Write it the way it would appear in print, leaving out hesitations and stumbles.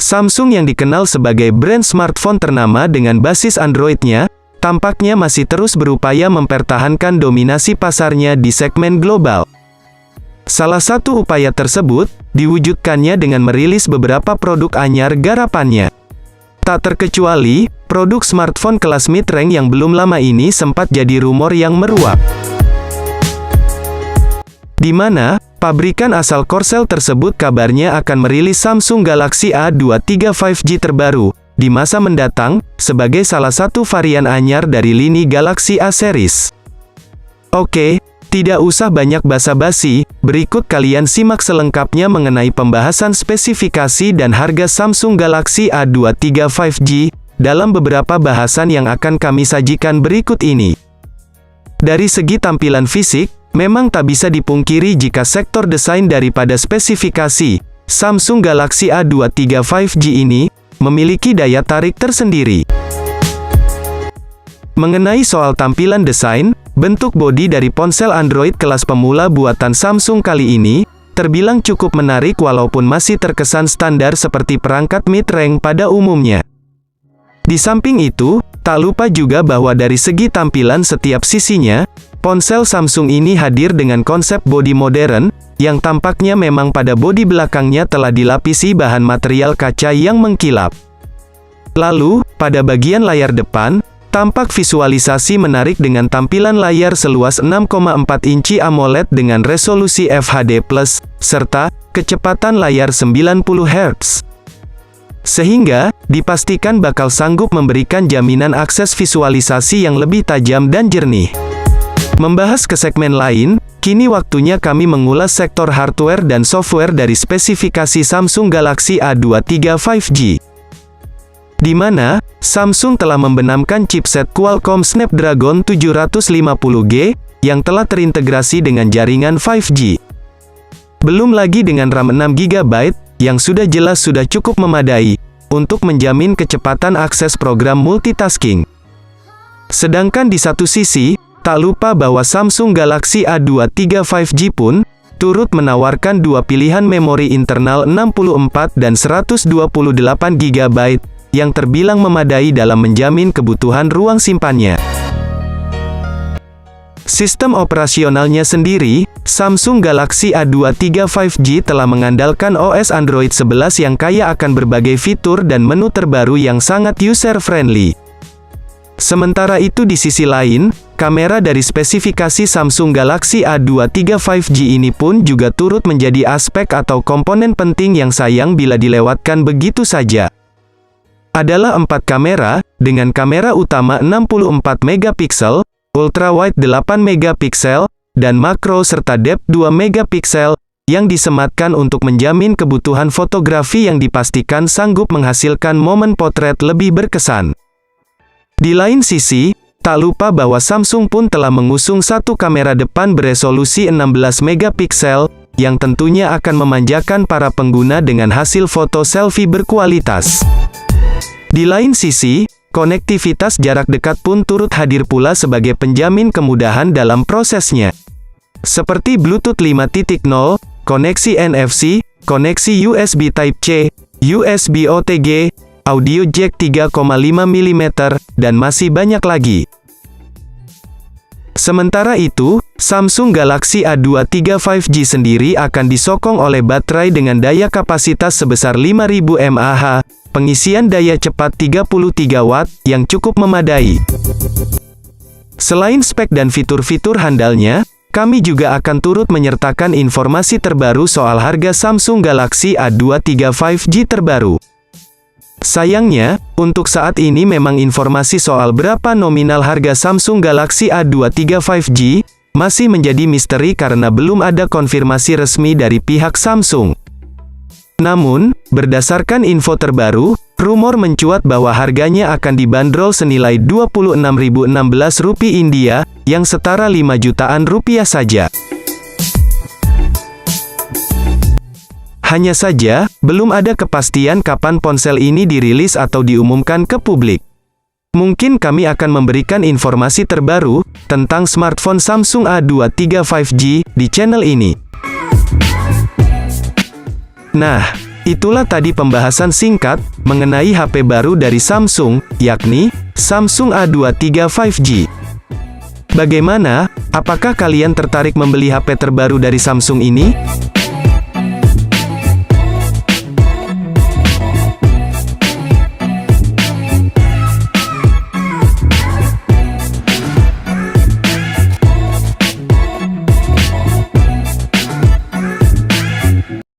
Samsung yang dikenal sebagai brand smartphone ternama dengan basis Android-nya, tampaknya masih terus berupaya mempertahankan dominasi pasarnya di segmen global. Salah satu upaya tersebut, diwujudkannya dengan merilis beberapa produk anyar garapannya. Tak terkecuali, produk smartphone kelas mid-range yang belum lama ini sempat jadi rumor yang meruap. Di mana, pabrikan asal Korsel tersebut kabarnya akan merilis Samsung Galaxy A23 5G terbaru, di masa mendatang, sebagai salah satu varian anyar dari lini Galaxy A series. Oke, tidak usah banyak basa-basi, berikut kalian simak selengkapnya mengenai pembahasan spesifikasi dan harga Samsung Galaxy A23 5G, dalam beberapa bahasan yang akan kami sajikan berikut ini. Dari segi tampilan fisik, memang tak bisa dipungkiri jika sektor desain daripada spesifikasi, Samsung Galaxy A23 5G ini, memiliki daya tarik tersendiri. Mengenai soal tampilan desain, bentuk bodi dari ponsel Android kelas pemula buatan Samsung kali ini, terbilang cukup menarik walaupun masih terkesan standar seperti perangkat mid-range pada umumnya. Di samping itu, tak lupa juga bahwa dari segi tampilan setiap sisinya, ponsel Samsung ini hadir dengan konsep bodi modern, yang tampaknya memang pada bodi belakangnya telah dilapisi bahan material kaca yang mengkilap. Lalu, pada bagian layar depan, tampak visualisasi menarik dengan tampilan layar seluas 6,4 inci AMOLED dengan resolusi FHD+, serta kecepatan layar 90 Hz. Sehingga, dipastikan bakal sanggup memberikan jaminan akses visualisasi yang lebih tajam dan jernih. Membahas ke segmen lain, kini waktunya kami mengulas sektor hardware dan software dari spesifikasi Samsung Galaxy A23 5G. Di mana, Samsung telah membenamkan chipset Qualcomm Snapdragon 750G, yang telah terintegrasi dengan jaringan 5G. Belum lagi dengan RAM 6GB, yang sudah jelas sudah cukup memadai, untuk menjamin kecepatan akses program multitasking. Sedangkan di satu sisi, tak lupa bahwa Samsung Galaxy A23 5G pun, turut menawarkan dua pilihan memori internal 64 dan 128GB, yang terbilang memadai dalam menjamin kebutuhan ruang simpannya. Sistem operasionalnya sendiri, Samsung Galaxy A23 5G telah mengandalkan OS Android 11 yang kaya akan berbagai fitur dan menu terbaru yang sangat user-friendly. Sementara itu di sisi lain, kamera dari spesifikasi Samsung Galaxy A23 5G ini pun juga turut menjadi aspek atau komponen penting yang sayang bila dilewatkan begitu saja. Adalah 4 kamera, dengan kamera utama 64 megapiksel, ultrawide 8 megapiksel, dan makro serta depth 2 megapiksel, yang disematkan untuk menjamin kebutuhan fotografi yang dipastikan sanggup menghasilkan momen potret lebih berkesan. Di lain sisi, tak lupa bahwa Samsung pun telah mengusung satu kamera depan beresolusi 16 megapiksel, yang tentunya akan memanjakan para pengguna dengan hasil foto selfie berkualitas. Di lain sisi, konektivitas jarak dekat pun turut hadir pula sebagai penjamin kemudahan dalam prosesnya. Seperti Bluetooth 5.0, koneksi NFC, koneksi USB Type-C, USB OTG, audio jack 3,5 mm, dan masih banyak lagi. Sementara itu, Samsung Galaxy A23 5G sendiri akan disokong oleh baterai dengan daya kapasitas sebesar 5000 mAh, pengisian daya cepat 33 Watt, yang cukup memadai. Selain spek dan fitur-fitur handalnya, kami juga akan turut menyertakan informasi terbaru soal harga Samsung Galaxy A23 5G terbaru. Sayangnya, untuk saat ini memang informasi soal berapa nominal harga Samsung Galaxy A23 5G, masih menjadi misteri karena belum ada konfirmasi resmi dari pihak Samsung. Namun, berdasarkan info terbaru, rumor mencuat bahwa harganya akan dibanderol senilai Rp26.016 India, yang setara 5 jutaan rupiah saja. Hanya saja, belum ada kepastian kapan ponsel ini dirilis atau diumumkan ke publik. Mungkin kami akan memberikan informasi terbaru tentang smartphone Samsung A23 5G di channel ini. Nah, Itulah tadi pembahasan singkat mengenai HP baru dari Samsung, yakni Samsung A23 5G. Bagaimana? Apakah kalian tertarik membeli HP terbaru dari Samsung ini?